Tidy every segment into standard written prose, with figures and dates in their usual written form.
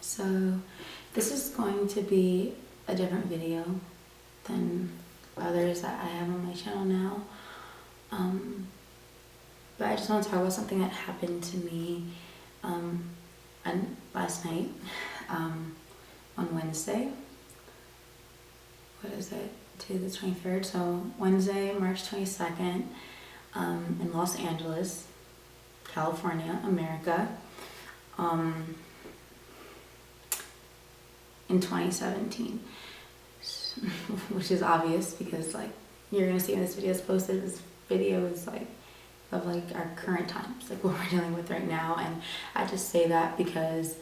So this is going to be a different video than others that I have on my channel now. But I just want to talk about something that happened to me last night on Wednesday. What is it? To the 23rd. So Wednesday, March 22nd, in Los Angeles, California, America. In 2017, which is obvious because like you're gonna see when this video is posted, this video is like of like our current times, like what we're dealing with right now. And I just say that because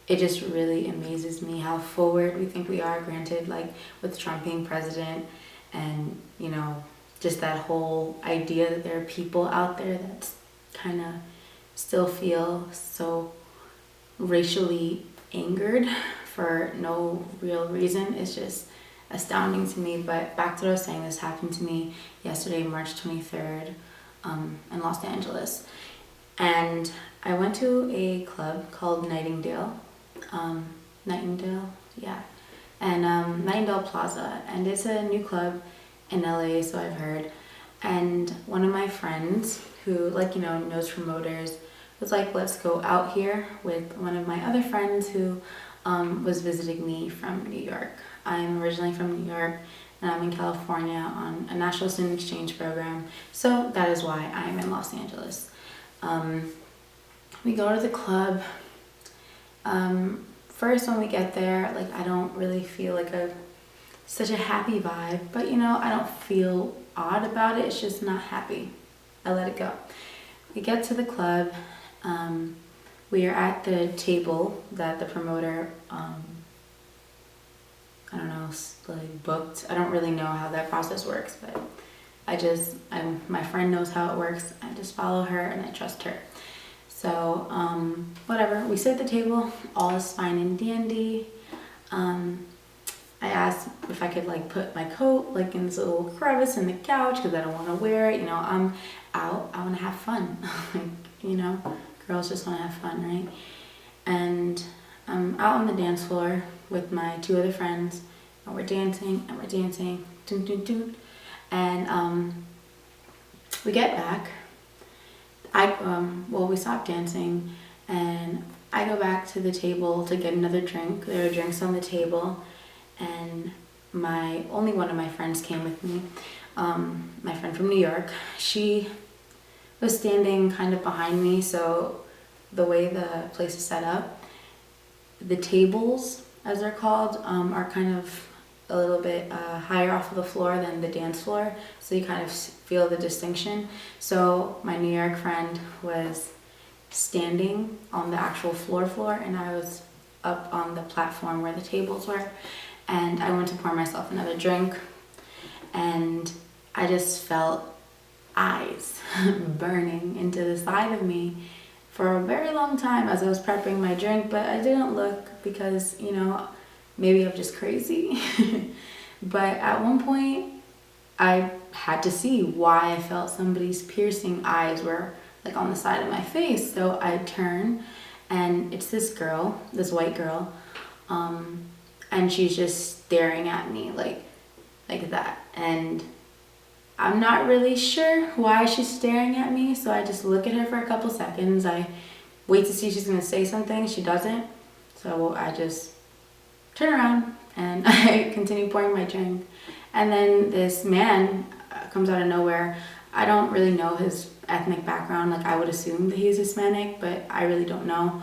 it just really amazes me how forward we think we are, granted, like with Trump being president, and you know, just that whole idea that there are people out there that kind of still feel so racially angered for no real reason. It's just astounding to me. But back to what I was saying, this happened to me yesterday, March 23rd, in Los Angeles. And I went to a club called Nightingale, yeah, and Nightingale Plaza, and it's a new club in LA, so I've heard. And one of my friends who, like, you know, knows promoters was like, let's go out here with one of my other friends who was visiting me from New York. I'm originally from New York and I'm in California on a national student exchange program, so that is why I'm in Los Angeles. We go to the club. First, when we get there, like, I don't really feel like such a happy vibe, but you know, I don't feel odd about it. It's just not happy. I let it go. We get to the club. We are at the table that the promoter, I don't know, like booked. I don't really know how that process works, but my friend knows how it works. I just follow her and I trust her. So, whatever, we sit at the table, all is fine and dandy. I asked if I could like put my coat like in this little crevice in the couch because I don't want to wear it. You know, I'm out, I want to have fun. Like, you know, girls just want to have fun, right? And I'm out on the dance floor with my two other friends, and we're dancing, dun, dun, dun. And we get back. We stopped dancing, and I go back to the table to get another drink. There were drinks on the table, and only one of my friends came with me. My friend from New York. She was standing kind of behind me, so the way the place is set up, the tables, as they're called, are kind of a little bit higher off of the floor than the dance floor, so you kind of feel the distinction. So my New York friend was standing on the actual floor, and I was up on the platform where the tables were, and I went to pour myself another drink, and I just felt eyes burning into the side of me for a very long time as I was prepping my drink, but I didn't look because, you know, maybe I'm just crazy. But at one point I had to see why I felt somebody's piercing eyes were like on the side of my face. So I turn, and it's this girl, this white girl, and she's just staring at me like that. And I'm not really sure why she's staring at me, so I just look at her for a couple seconds. I wait to see if she's gonna say something. She doesn't, so I just turn around and I continue pouring my drink. And then this man comes out of nowhere. I don't really know his ethnic background. Like, I would assume that he's Hispanic, but I really don't know.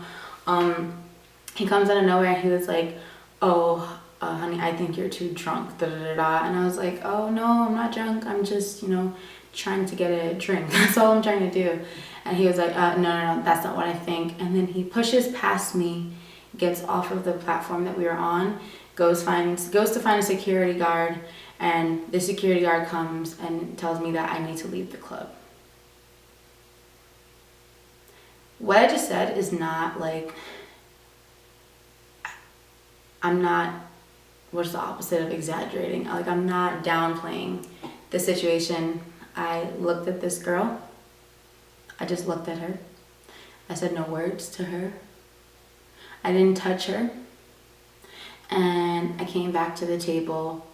He comes out of nowhere and he was like, oh, honey, I think you're too drunk, da da da da. And I was like, oh no, I'm not drunk. I'm just, you know, trying to get a drink. That's all I'm trying to do. And he was like, no, that's not what I think. And then he pushes past me, gets off of the platform that we were on, goes to find a security guard, and the security guard comes and tells me that I need to leave the club. What I just said is not like, I'm not, what's the opposite of exaggerating? Like, I'm not downplaying the situation. I looked at this girl. I just looked at her. I said no words to her. I didn't touch her, and I came back to the table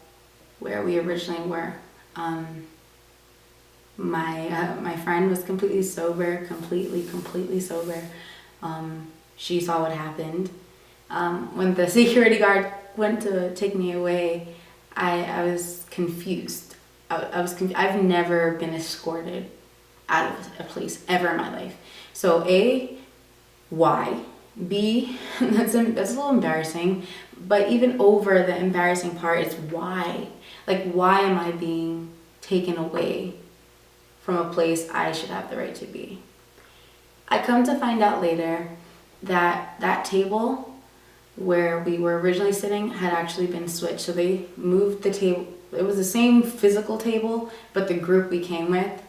where we originally were. My friend was completely sober, completely sober. She saw what happened. When the security guard went to take me away, I was confused. I've never been escorted out of a place ever in my life. So A, why? B, that's a little embarrassing. But even over the embarrassing part, it's why. Like, why am I being taken away from a place I should have the right to be? I come to find out later that that table where we were originally sitting had actually been switched. So they moved the table. It was the same physical table, but the group we came with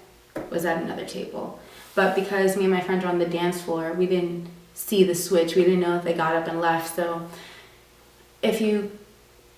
was at another table. But because me and my friends were on the dance floor, we didn't see the switch. We didn't know if they got up and left. So if you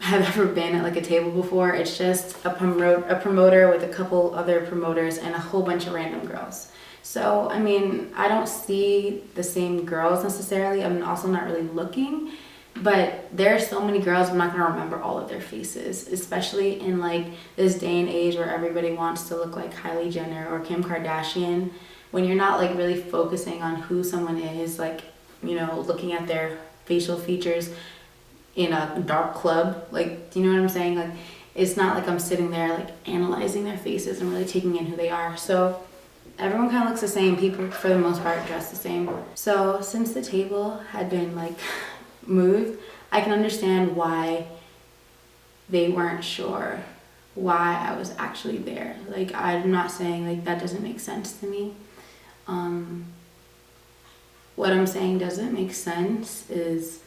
have ever been at like a table before, it's just a promoter with a couple other promoters and a whole bunch of random girls. So, I mean, I don't see the same girls necessarily. I'm also not really looking, but there are so many girls, I'm not going to remember all of their faces, especially in like this day and age where everybody wants to look like Kylie Jenner or Kim Kardashian. When you're not like really focusing on who someone is, like, you know, looking at their facial features in a dark club, like, do you know what I'm saying? Like, it's not like I'm sitting there like analyzing their faces and really taking in who they are. So everyone kind of looks the same. People, for the most part, dress the same. So since the table had been like moved, I can understand why they weren't sure why I was actually there. Like, I'm not saying like that doesn't make sense to me. What I'm saying doesn't make sense is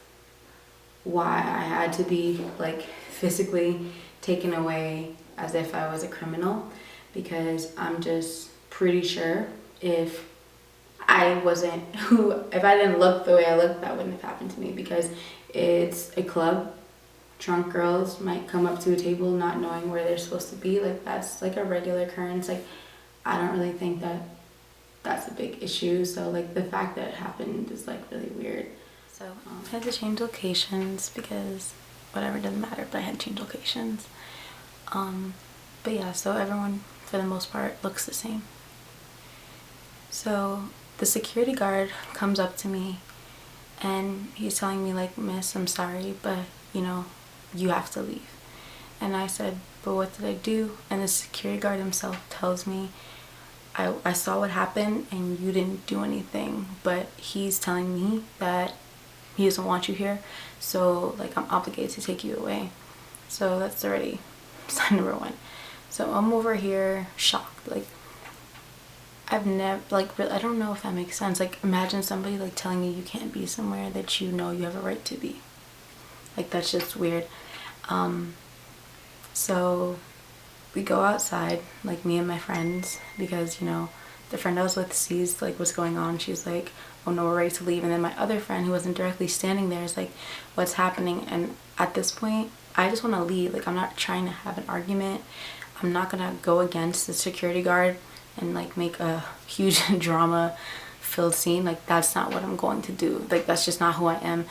why I had to be like physically taken away as if I was a criminal, because I'm just pretty sure if I didn't look the way I looked, that wouldn't have happened to me, because it's a club. Drunk girls might come up to a table not knowing where they're supposed to be. Like, that's like a regular occurrence. Like, I don't really think that that's a big issue. So like the fact that it happened is like really weird. So I had to change locations because whatever, doesn't matter, but I had to change locations. But yeah, so everyone for the most part looks the same. So the security guard comes up to me and he's telling me like, "Miss, I'm sorry, but you know, you have to leave." And I said, "But what did I do?" And the security guard himself tells me, I saw what happened and you didn't do anything, but he's telling me that he doesn't want you here, so like I'm obligated to take you away. So that's already sign number one. So I'm over here shocked. Like, I've never, like, really, I don't know if that makes sense. Like, imagine somebody like telling you you can't be somewhere that you know you have a right to be. Like, that's just weird. So we go outside, like me and my friends, because, you know, the friend I was with sees like what's going on. She's like, "Oh no, we're ready to leave." And then my other friend, who wasn't directly standing there, is like, "What's happening?" And at this point, I just want to leave. Like, I'm not trying to have an argument. I'm not gonna go against the security guard and like make a huge drama filled scene. Like, that's not what I'm going to do. Like, that's just not who I am.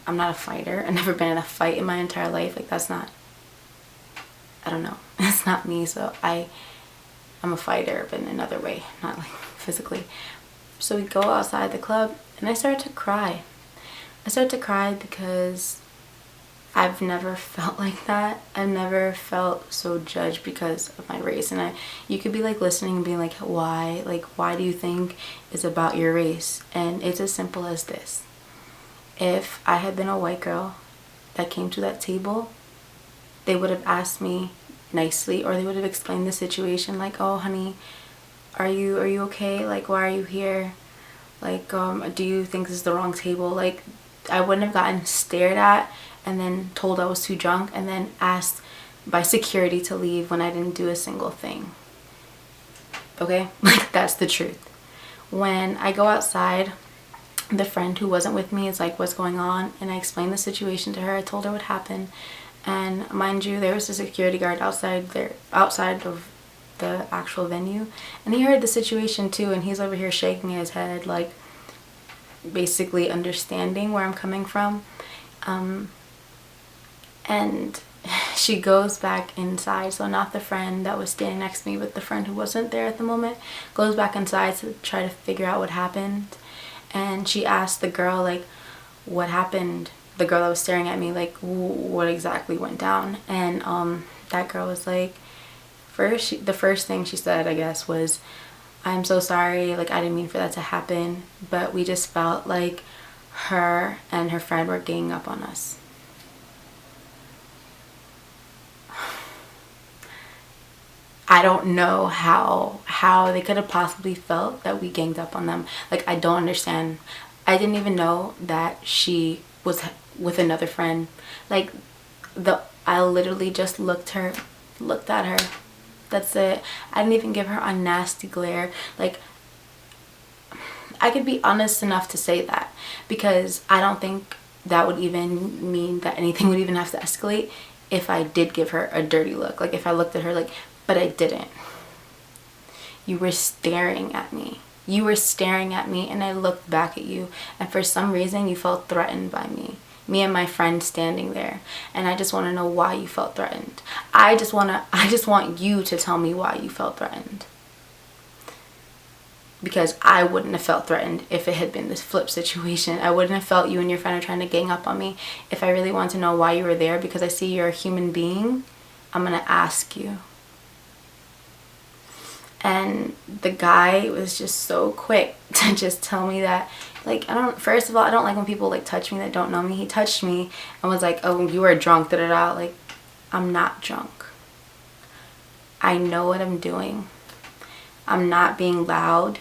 I'm not a fighter. I've never been in a fight in my entire life. Like, that's not, I don't know, it's not me. So I'm a fighter, but in another way, not like physically. So we go outside the club and I started to cry. I started to cry because I've never felt like that. I've never felt so judged because of my race. And you could be like listening and being like, why? Like, why do you think it's about your race? And it's as simple as this. If I had been a white girl that came to that table, they would have asked me nicely, or they would have explained the situation like, "Oh honey, are you okay? Like, why are you here? Like, do you think this is the wrong table?" Like, I wouldn't have gotten stared at and then told I was too drunk and then asked by security to leave when I didn't do a single thing. Okay? Like, that's the truth. When I go outside, the friend who wasn't with me is like, "What's going on?" And I explained the situation to her. I told her what happened. And mind you, there was a security guard outside of the actual venue, and he heard the situation too, and he's over here shaking his head like, basically understanding where I'm coming from. And she goes back inside, so not the friend that was standing next to me, but the friend who wasn't there at the moment, goes back inside to try to figure out what happened. And she asked the girl, like, what happened? The girl that was staring at me, like, what exactly went down? And that girl was like, the first thing she said, I guess, was, I'm so sorry, like, I didn't mean for that to happen, but we just felt like her and her friend were ganging up on us. I don't know how they could have possibly felt that we ganged up on them. Like, I don't understand. I didn't even know that she was with another friend. Like, I literally just looked at her. That's it. I didn't even give her a nasty glare. Like, I could be honest enough to say that, because I don't think that would even mean that anything would even have to escalate if I did give her a dirty look. Like, if I looked at her, like, but I didn't. You were staring at me. You were staring at me, and I looked back at you, and for some reason you felt threatened by me and my friend standing there. And I just want to know why you felt threatened. I just want you to tell me why you felt threatened, because I wouldn't have felt threatened if it had been this flip situation. I wouldn't have felt you and your friend are trying to gang up on me. If I really want to know why you were there, because I see you're a human being, I'm gonna ask you. And the guy was just so quick to just tell me that, like, first of all, I don't like when people, like, touch me that don't know me. He touched me and was like, oh, you were drunk, da-da-da. Like, I'm not drunk. I know what I'm doing. I'm not being loud.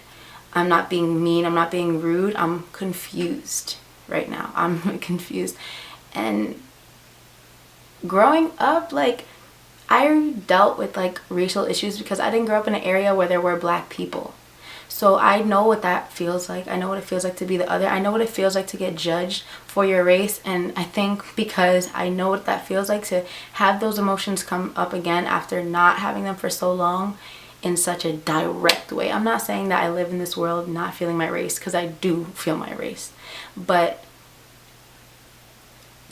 I'm not being mean. I'm not being rude. I'm confused right now. I'm confused. And growing up, like, I dealt with, like, racial issues because I didn't grow up in an area where there were black people. So I know what that feels like. I know what it feels like to be the other. I know what it feels like to get judged for your race. And I think because I know what that feels like to have those emotions come up again after not having them for so long in such a direct way. I'm not saying that I live in this world not feeling my race, because I do feel my race. But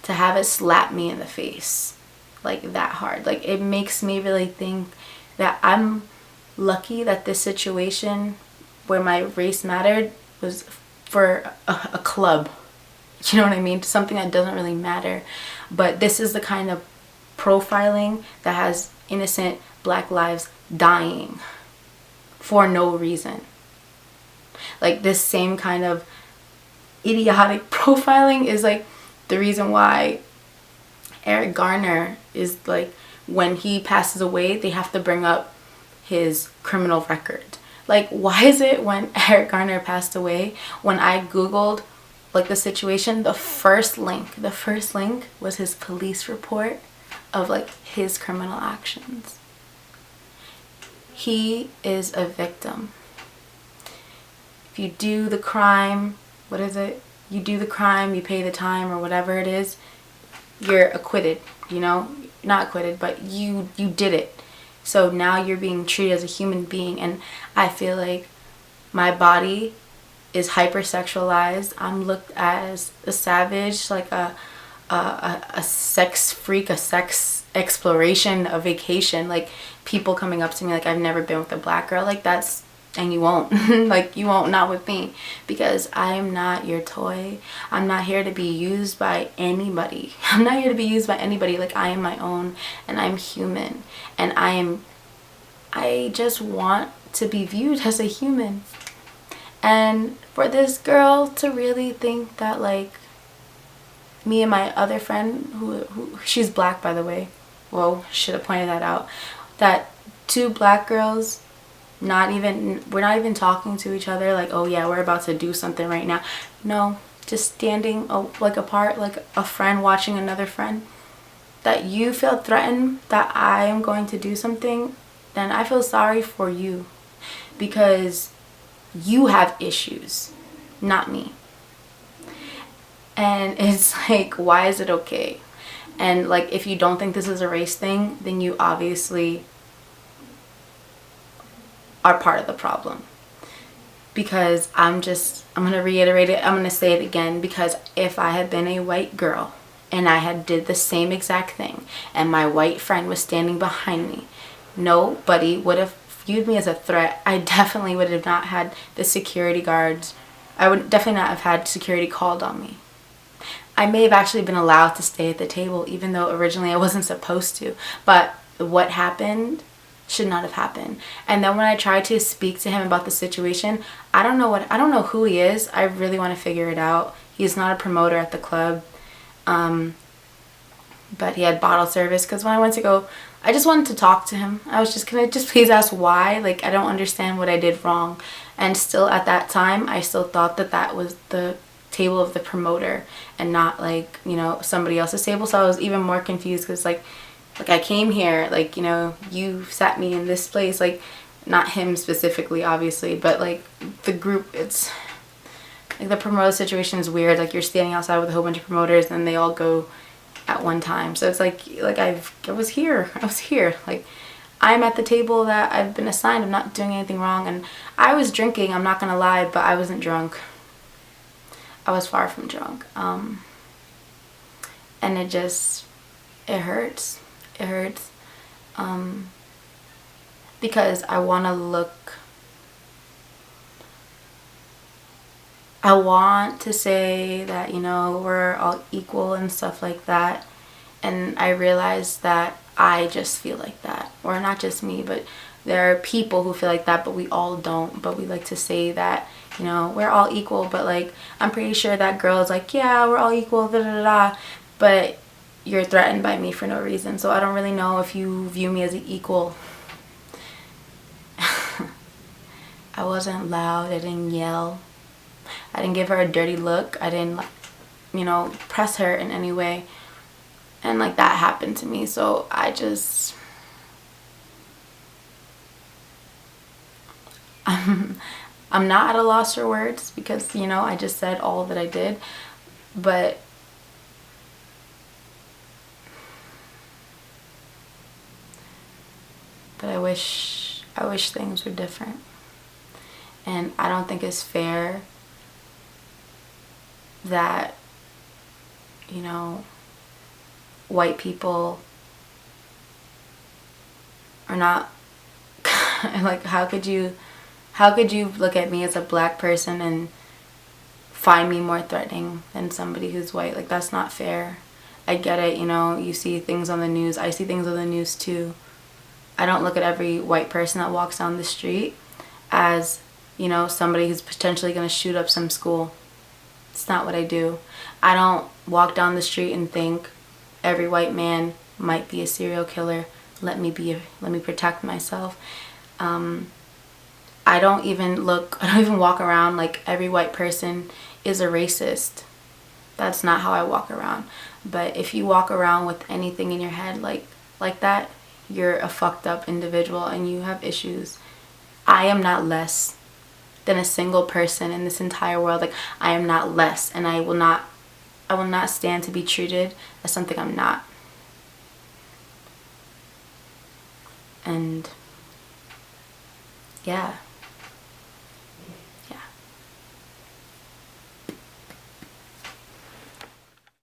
to have it slap me in the face like that hard, like, it makes me really think that I'm lucky that this situation where my race mattered was for a club. You know what I mean? Something that doesn't really matter. But this is the kind of profiling that has innocent black lives dying for no reason. Like, this same kind of idiotic profiling is, like, the reason why Eric Garner is, like, when he passes away, they have to bring up his criminal record. Like, why is it when Eric Garner passed away, when I Googled, like, the situation, the first link was his police report of, like, his criminal actions. He is a victim. If you do the crime, what is it? You do the crime, you pay the time, or whatever it is, you're acquitted, you know? Not acquitted, but you did it. So now you're being treated as a human being, and I feel like my body is hypersexualized. I'm looked at as a savage, like a sex freak, a sex exploration, a vacation. Like, people coming up to me like I've never been with a black girl. Like, that's, and you won't. Like, you won't, not with me, because I am not your toy. I'm not here to be used by anybody. I'm not here to be used by anybody. Like, I am my own, and I'm human, and I just want to be viewed as a human. And for this girl to really think that, like, me and my other friend, who she's black, by the way, whoa, should have pointed that out, that two black girls, we're not even talking to each other, like, oh yeah, we're about to do something right now. No, just standing like apart, like a friend watching another friend, that you feel threatened that I am going to do something, then I feel sorry for you, because you have issues, not me. And it's like, why is it okay? And, like, if you don't think this is a race thing, then you obviously are part of the problem, because I'm going to reiterate it. I'm going to say it again, because if I had been a white girl and I had did the same exact thing and my white friend was standing behind me, nobody would have viewed me as a threat. I definitely would have not had the security guards. I would definitely not have had security called on me. I may have actually been allowed to stay at the table, even though originally I wasn't supposed to. But what happened should not have happened. And then when I tried to speak to him about the situation, I don't know who he is. I really want to figure it out. He's not a promoter at the club. But he had bottle service, because when I went to go, I just wanted to talk to him. I was just, can I just please ask why? Like, I don't understand what I did wrong. And still at that time, I still thought that that was the table of the promoter and not, like, you know, somebody else's table. So I was even more confused, because like I came here, like, you know, you sat me in this place, like, not him specifically obviously, but like the group. It's like the promoter situation is weird. Like, you're standing outside with a whole bunch of promoters and they all go at one time. So it's like I was here, like, I'm at the table that I've been assigned. I'm not doing anything wrong. And I was drinking, I'm not gonna lie, but I wasn't drunk. I was far from drunk. And it hurts. It hurts. Because I want to say that, you know, we're all equal and stuff like that. And I realize that I just feel like that. Or not just me, but there are people who feel like that, but we all don't. But we like to say that, you know, we're all equal. But like, I'm pretty sure that girl is like, yeah, we're all equal, da da da. But you're threatened by me for no reason. So I don't really know if you view me as an equal. I wasn't loud. I didn't yell. I didn't give her a dirty look. I didn't, you know, press her in any way. And like, that happened to me. So I just, I'm not at a loss for words, because, you know, I just said all that I did. But I wish things were different. And I don't think it's fair that, you know, white people are not like, how could you look at me as a black person and find me more threatening than somebody who's white? Like, that's not fair. I get it, you know, you see things on the news. I see things on the news too. I don't look at every white person that walks down the street as, you know, somebody who's potentially going to shoot up some school. It's not what I do. I don't walk down the street and think every white man might be a serial killer. Let me protect myself. I don't even walk around like every white person is a racist. That's not how I walk around. But if you walk around with anything in your head like that, you're a fucked up individual and you have issues. I am not less than a single person in this entire world. Like, I am not less, and I will not stand to be treated as something I'm not. And yeah.